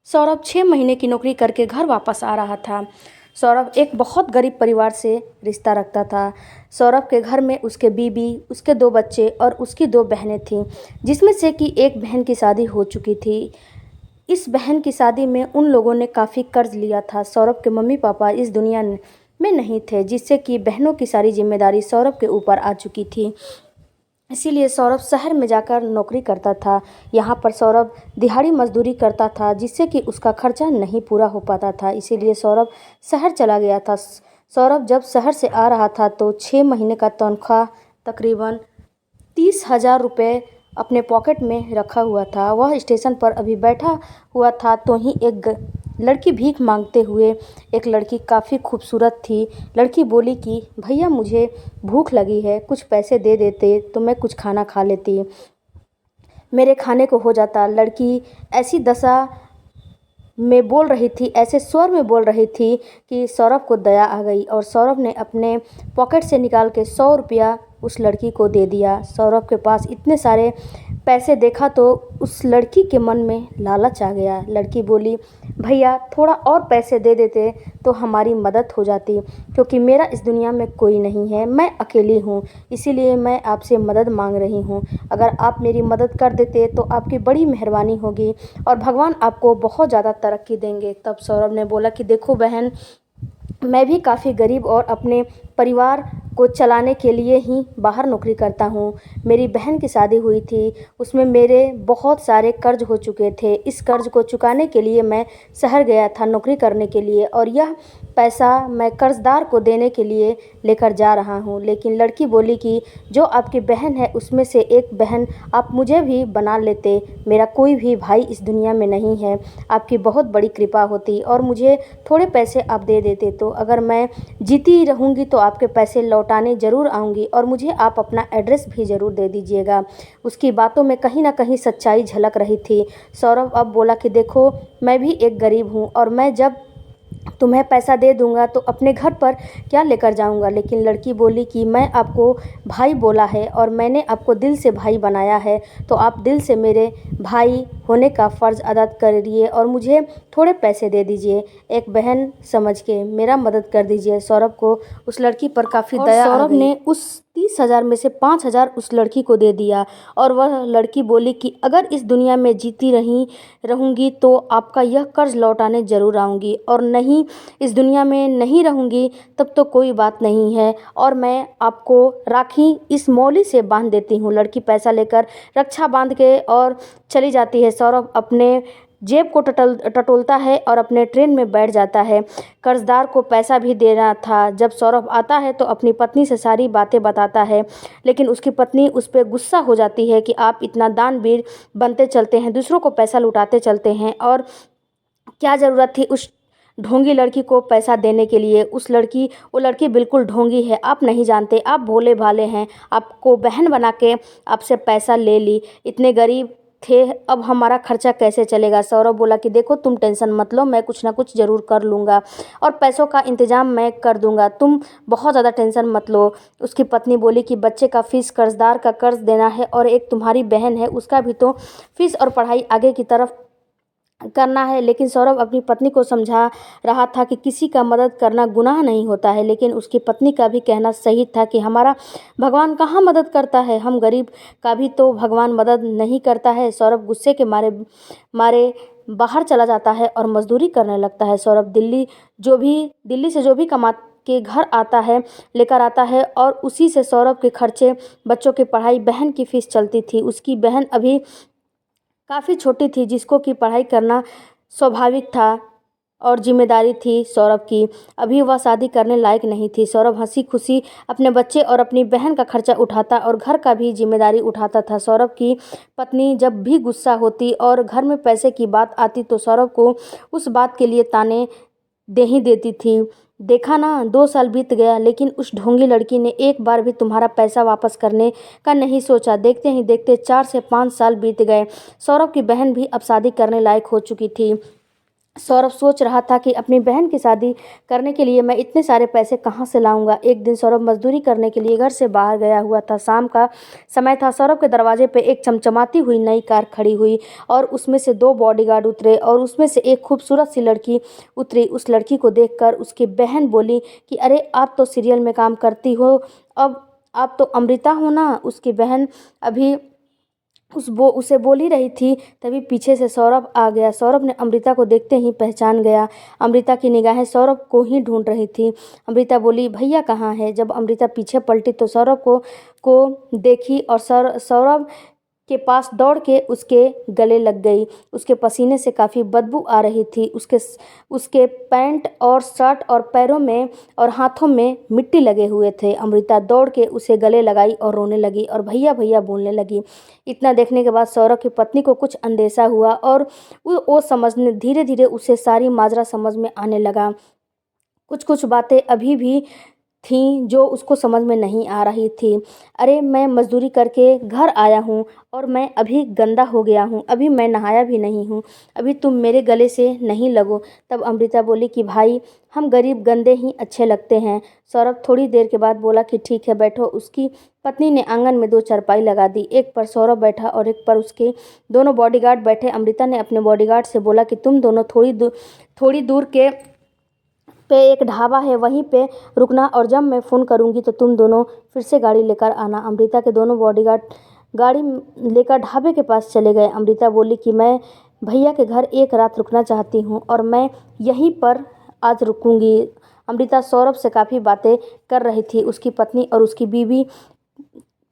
सौरभ 6 महीने की नौकरी करके घर वापस आ रहा था। सौरभ एक बहुत गरीब परिवार से रिश्ता रखता था। सौरभ के घर में उसके बीवी, उसके 2 बच्चे और उसकी 2 बहनें थीं, जिसमें से कि एक बहन की शादी हो चुकी थी। इस बहन की शादी में उन लोगों ने काफ़ी कर्ज लिया था। सौरभ के मम्मी-पापा इस दुनिया में नहीं थे, जिससे कि बहनों की सारी जिम्मेदारी सौरभ के ऊपर आ चुकी थी। इसीलिए सौरभ शहर में जाकर नौकरी करता था। यहाँ पर सौरभ दिहाड़ी मजदूरी करता था, जिससे कि उसका खर्चा नहीं पूरा हो पाता था। इसीलिए सौरभ शहर चला गया था। सौरभ जब शहर से आ रहा था तो 6 महीने का तनख्वाह तकरीबन 30,000 रुपये अपने पॉकेट में रखा हुआ था। वह स्टेशन पर अभी बैठा हुआ था तो ही एक लड़की भीख मांगते हुए, एक लड़की काफ़ी खूबसूरत थी। लड़की बोली कि भैया मुझे भूख लगी है, कुछ पैसे दे देते तो मैं कुछ खाना खा लेती, मेरे खाने को हो जाता। लड़की ऐसी दशा में बोल रही थी, ऐसे स्वर में बोल रही थी कि सौरभ को दया आ गई और सौरभ ने अपने पॉकेट से निकाल के 100 रुपया उस लड़की को दे दिया। सौरभ के पास इतने सारे पैसे देखा तो उस लड़की के मन में लालच आ गया। लड़की बोली, भैया थोड़ा और पैसे दे देते तो हमारी मदद हो जाती, क्योंकि मेरा इस दुनिया में कोई नहीं है, मैं अकेली हूँ, इसीलिए मैं आपसे मदद मांग रही हूँ। अगर आप मेरी मदद कर देते तो आपकी बड़ी मेहरबानी होगी और भगवान आपको बहुत ज़्यादा तरक्की देंगे। तब सौरभ ने बोला कि देखो बहन, मैं भी काफ़ी गरीब और अपने परिवार को चलाने के लिए ही बाहर नौकरी करता हूँ। मेरी बहन की शादी हुई थी, उसमें मेरे बहुत सारे कर्ज हो चुके थे। इस कर्ज को चुकाने के लिए मैं शहर गया था नौकरी करने के लिए, और यह पैसा मैं कर्जदार को देने के लिए लेकर जा रहा हूँ। लेकिन लड़की बोली कि जो आपकी बहन है उसमें से एक बहन आप मुझे भी बना लेते, मेरा कोई भी भाई इस दुनिया में नहीं है, आपकी बहुत बड़ी कृपा होती और मुझे थोड़े पैसे आप दे देते तो अगर मैं जीती रहूँगी तो आपके पैसे लौटाने ज़रूर आऊँगी, और मुझे आप अपना एड्रेस भी ज़रूर दे दीजिएगा। उसकी बातों में कहीं ना कहीं सच्चाई झलक रही थी। सौरभ अब बोला कि देखो, मैं भी एक गरीब हूँ और मैं जब तुम्हें पैसा दे दूंगा तो अपने घर पर क्या लेकर जाऊंगा। लेकिन लड़की बोली कि मैं आपको भाई बोला है और मैंने आपको दिल से भाई बनाया है, तो आप दिल से मेरे भाई होने का फ़र्ज़ अदा करिए और मुझे थोड़े पैसे दे दीजिए, एक बहन समझ के मेरा मदद कर दीजिए। सौरभ को उस लड़की पर काफ़ी दया आ गई। सौरभ ने उस 30,000 में से 5,000 उस लड़की को दे दिया और वह लड़की बोली कि अगर इस दुनिया में जीती रहूँगी तो आपका यह कर्ज लौटाने ज़रूर आऊँगी, और नहीं इस दुनिया में नहीं रहूँगी तब तो कोई बात नहीं है, और मैं आपको राखी इस मौली से बांध देती हूँ। लड़की पैसा लेकर रक्षा बांध के और चली जाती है। सौरभ अपने जेब को टटोलता है और अपने ट्रेन में बैठ जाता है। कर्जदार को पैसा भी देना था। जब सौरभ आता है तो अपनी पत्नी से सारी बातें बताता है, लेकिन उसकी पत्नी उस पर गुस्सा हो जाती है कि आप इतना दानवीर बनते चलते हैं, दूसरों को पैसा लुटाते चलते हैं, और क्या ज़रूरत थी उस ढोंगी लड़की को पैसा देने के लिए। वो लड़की बिल्कुल ढोंगी है, आप नहीं जानते, आप भोले भाले हैं, आपको बहन बना के आपसे पैसा ले ली, इतने गरीब थे, अब हमारा खर्चा कैसे चलेगा। सौरभ बोला कि देखो तुम टेंशन मत लो, मैं कुछ ना कुछ ज़रूर कर लूँगा और पैसों का इंतज़ाम मैं कर दूँगा, तुम बहुत ज़्यादा टेंशन मत लो। उसकी पत्नी बोली कि बच्चे का फ़ीस, कर्जदार का कर्ज देना है, और एक तुम्हारी बहन है उसका भी तो फ़ीस और पढ़ाई आगे की तरफ करना है। लेकिन सौरभ अपनी पत्नी को समझा रहा था कि किसी का मदद करना गुनाह नहीं होता है, लेकिन उसकी पत्नी का भी कहना सही था कि हमारा भगवान कहाँ मदद करता है, हम गरीब का भी तो भगवान मदद नहीं करता है। सौरभ गुस्से के मारे मारे बाहर चला जाता है और मजदूरी करने लगता है। सौरभ दिल्ली से जो भी कमा के घर आता है लेकर आता है, और उसी से सौरभ के खर्चे, बच्चों की पढ़ाई, बहन की फ़ीस चलती थी। उसकी बहन अभी काफ़ी छोटी थी, जिसको कि पढ़ाई करना स्वाभाविक था और जिम्मेदारी थी सौरभ की, अभी वह शादी करने लायक नहीं थी। सौरभ हंसी खुशी अपने बच्चे और अपनी बहन का खर्चा उठाता और घर का भी जिम्मेदारी उठाता था। सौरभ की पत्नी जब भी गुस्सा होती और घर में पैसे की बात आती तो सौरभ को उस बात के लिए ताने दे ही देती थी। देखा ना, 2 साल बीत गया लेकिन उस ढोंगी लड़की ने एक बार भी तुम्हारा पैसा वापस करने का नहीं सोचा। देखते ही देखते 4 से 5 साल बीत गए। सौरभ की बहन भी अब शादी करने लायक हो चुकी थी। सौरभ सोच रहा था कि अपनी बहन की शादी करने के लिए मैं इतने सारे पैसे कहाँ से लाऊंगा। एक दिन सौरभ मजदूरी करने के लिए घर से बाहर गया हुआ था। शाम का समय था। सौरभ के दरवाजे पे एक चमचमाती हुई नई कार खड़ी हुई और उसमें से दो बॉडीगार्ड उतरे और उसमें से एक खूबसूरत सी लड़की उतरी। उस लड़की को देखकर उसकी बहन बोली कि अरे आप तो सीरियल में काम करती हो, अब आप तो अमृता हो ना। उसकी बहन अभी उसे बोल ही रही थी, तभी पीछे से सौरभ आ गया। सौरभ ने अमृता को देखते ही पहचान गया। अमृता की निगाहें सौरभ को ही ढूंढ रही थी। अमृता बोली, भैया कहाँ है। जब अमृता पीछे पलटी तो सौरभ को देखी और सौरभ के पास दौड़ के उसके गले लग गई। उसके पसीने से काफ़ी बदबू आ रही थी। उसके पैंट और शर्ट और पैरों में और हाथों में मिट्टी लगे हुए थे। अमृता दौड़ के उसे गले लगाई और रोने लगी और भैया भैया बोलने लगी। इतना देखने के बाद सौरभ की पत्नी को कुछ अंदेशा हुआ और वो समझने धीरे धीरे उसे सारी माजरा समझ में आने लगा। कुछ कुछ बातें अभी भी थीं जो उसको समझ में नहीं आ रही थी। अरे मैं मज़दूरी करके घर आया हूँ और मैं अभी गंदा हो गया हूँ, अभी मैं नहाया भी नहीं हूँ, अभी तुम मेरे गले से नहीं लगो। तब अमृता बोली कि भाई हम गरीब गंदे ही अच्छे लगते हैं। सौरभ थोड़ी देर के बाद बोला कि ठीक है बैठो। उसकी पत्नी ने आंगन में दो चारपाई लगा दी। एक पर सौरभ बैठा और एक पर उसके दोनों बॉडीगार्ड बैठे। अमृता ने अपने बॉडीगार्ड से बोला कि तुम दोनों थोड़ी दूर के पे एक ढाबा है, वहीं पे रुकना और जब मैं फ़ोन करूँगी तो तुम दोनों फिर से गाड़ी लेकर आना। अमृता के दोनों बॉडीगार्ड गाड़ी लेकर ढाबे के पास चले गए। अमृता बोली कि मैं भैया के घर एक रात रुकना चाहती हूँ और मैं यहीं पर आज रुकूंगी। अमृता सौरभ से काफ़ी बातें कर रही थी। उसकी पत्नी और उसकी बीवी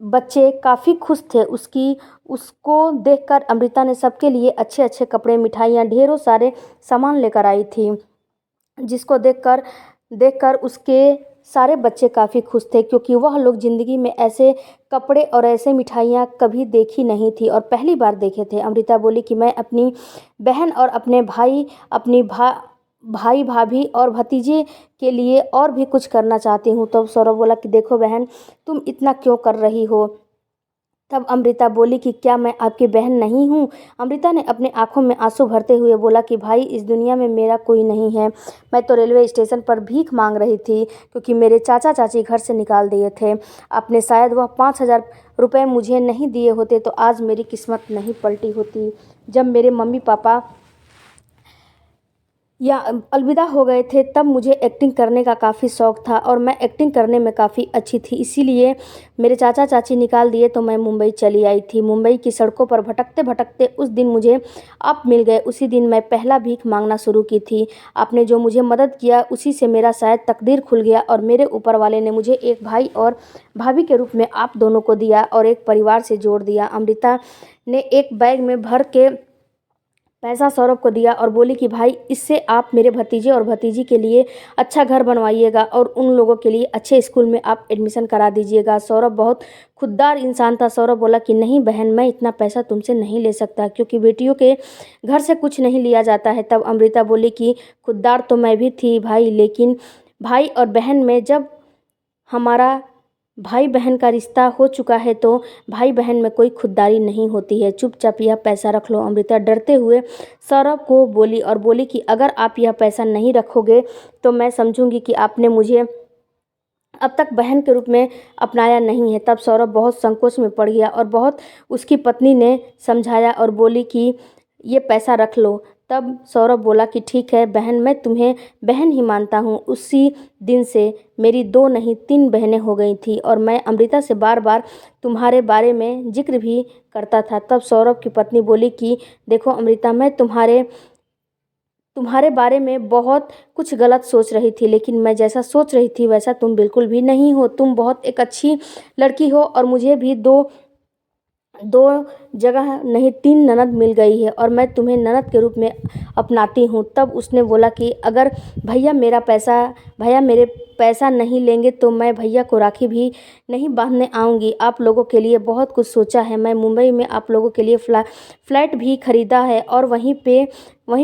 बच्चे काफ़ी खुश थे। उसको देखकर अमृता ने सबके लिए अच्छे अच्छे कपड़े, मिठाइयाँ, ढेरों सारे सामान लेकर आई थी, जिसको देखकर देखकर उसके सारे बच्चे काफ़ी खुश थे, क्योंकि वह लोग ज़िंदगी में ऐसे कपड़े और ऐसे मिठाइयाँ कभी देखी नहीं थी और पहली बार देखे थे। अमृता बोली कि मैं अपनी बहन और अपने भाई, अपनी भाई भाभी और भतीजे के लिए और भी कुछ करना चाहती हूँ। तो सौरभ बोला कि देखो बहन, तुम इतना क्यों कर रही हो। तब अमृता बोली कि क्या मैं आपकी बहन नहीं हूँ। अमृता ने अपने आंखों में आंसू भरते हुए बोला कि भाई इस दुनिया में मेरा कोई नहीं है। मैं तो रेलवे स्टेशन पर भीख मांग रही थी, क्योंकि मेरे चाचा चाची घर से निकाल दिए थे। आपने शायद वह 5,000 रुपये मुझे नहीं दिए होते तो आज मेरी किस्मत नहीं पलटी होती। जब मेरे मम्मी पापा या अलविदा हो गए थे तब मुझे एक्टिंग करने का काफ़ी शौक़ था और मैं एक्टिंग करने में काफ़ी अच्छी थी। इसीलिए मेरे चाचा चाची निकाल दिए तो मैं मुंबई चली आई थी। मुंबई की सड़कों पर भटकते भटकते उस दिन मुझे आप मिल गए। उसी दिन मैं पहला भीख मांगना शुरू की थी। आपने जो मुझे मदद किया उसी से मेरा शायद तकदीर खुल गया और मेरे ऊपर वाले ने मुझे एक भाई और भाभी के रूप में आप दोनों को दिया और एक परिवार से जोड़ दिया। अमृता ने एक बैग में भर के पैसा सौरभ को दिया और बोली कि भाई इससे आप मेरे भतीजे और भतीजी के लिए अच्छा घर बनवाइएगा और उन लोगों के लिए अच्छे स्कूल में आप एडमिशन करा दीजिएगा। सौरभ बहुत खुददार इंसान था। सौरभ बोला कि नहीं बहन, मैं इतना पैसा तुमसे नहीं ले सकता, क्योंकि बेटियों के घर से कुछ नहीं लिया जाता है। तब अमृता बोली कि खुददार तो मैं भी थी भाई, लेकिन भाई और बहन में जब हमारा भाई बहन का रिश्ता हो चुका है तो भाई बहन में कोई खुददारी नहीं होती है। चुपचाप यह पैसा रख लो। अमृता डरते हुए सौरभ को बोली और बोली कि अगर आप यह पैसा नहीं रखोगे तो मैं समझूंगी कि आपने मुझे अब तक बहन के रूप में अपनाया नहीं है। तब सौरभ बहुत संकोच में पड़ गया और बहुत उसकी पत्नी ने समझाया और बोली कि ये पैसा रख लो। तब सौरभ बोला कि ठीक है बहन, मैं तुम्हें बहन ही मानता हूँ। उसी दिन से मेरी दो नहीं तीन बहनें हो गई थी और मैं अमृता से बार बार तुम्हारे बारे में जिक्र भी करता था। तब सौरभ की पत्नी बोली कि देखो अमृता, मैं तुम्हारे बारे में बहुत कुछ गलत सोच रही थी, लेकिन मैं जैसा सोच रही थी वैसा तुम बिल्कुल भी नहीं हो। तुम बहुत एक अच्छी लड़की हो और मुझे भी दो दो जगह नहीं तीन ननद मिल गई है और मैं तुम्हें ननद के रूप में अपनाती हूँ। तब उसने बोला कि अगर भैया मेरे पैसा नहीं लेंगे तो मैं भैया को राखी भी नहीं बांधने आऊँगी। आप लोगों के लिए बहुत कुछ सोचा है। मैं मुंबई में आप लोगों के लिए फ्लैट भी खरीदा है और वहीं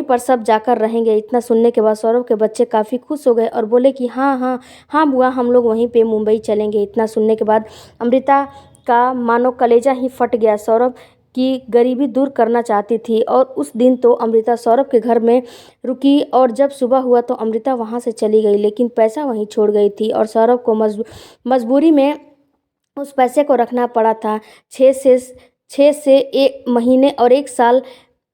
पर सब जाकर रहेंगे। इतना सुनने के बाद सौरभ के बच्चे काफ़ी खुश हो गए और बोले कि हाँ हाँ हाँ बुआ, हम लोग वहीं पे मुंबई चलेंगे। इतना सुनने के बाद अमृता का मानो कलेजा ही फट गया। सौरभ की गरीबी दूर करना चाहती थी। और उस दिन तो अमृता सौरभ के घर में रुकी और जब सुबह हुआ तो अमृता वहाँ से चली गई, लेकिन पैसा वहीं छोड़ गई थी और सौरभ को मजबूरी में उस पैसे को रखना पड़ा था। 6 से 1 महीने और 1 साल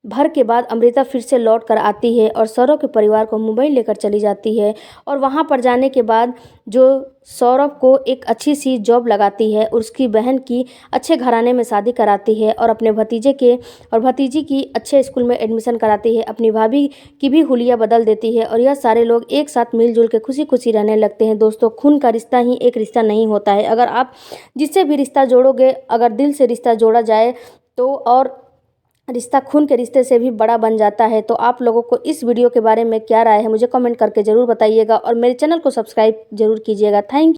भर के बाद अमृता फिर से लौट कर आती है और सौरभ के परिवार को मुंबई लेकर चली जाती है। और वहाँ पर जाने के बाद जो सौरभ को एक अच्छी सी जॉब लगाती है, उसकी बहन की अच्छे घराने में शादी कराती है और अपने भतीजे के और भतीजी की अच्छे स्कूल में एडमिशन कराती है। अपनी भाभी की भी हुलिया बदल देती है और यह सारे लोग एक साथ मिलजुल के खुशी खुशी रहने लगते हैं। दोस्तों, खून का रिश्ता ही एक रिश्ता नहीं होता है। अगर आप जिससे भी रिश्ता जोड़ोगे, अगर दिल से रिश्ता जोड़ा जाए तो और रिश्ता खून के रिश्ते से भी बड़ा बन जाता है। तो आप लोगों को इस वीडियो के बारे में क्या राय है, मुझे कमेंट करके ज़रूर बताइएगा और मेरे चैनल को सब्सक्राइब जरूर कीजिएगा। थैंक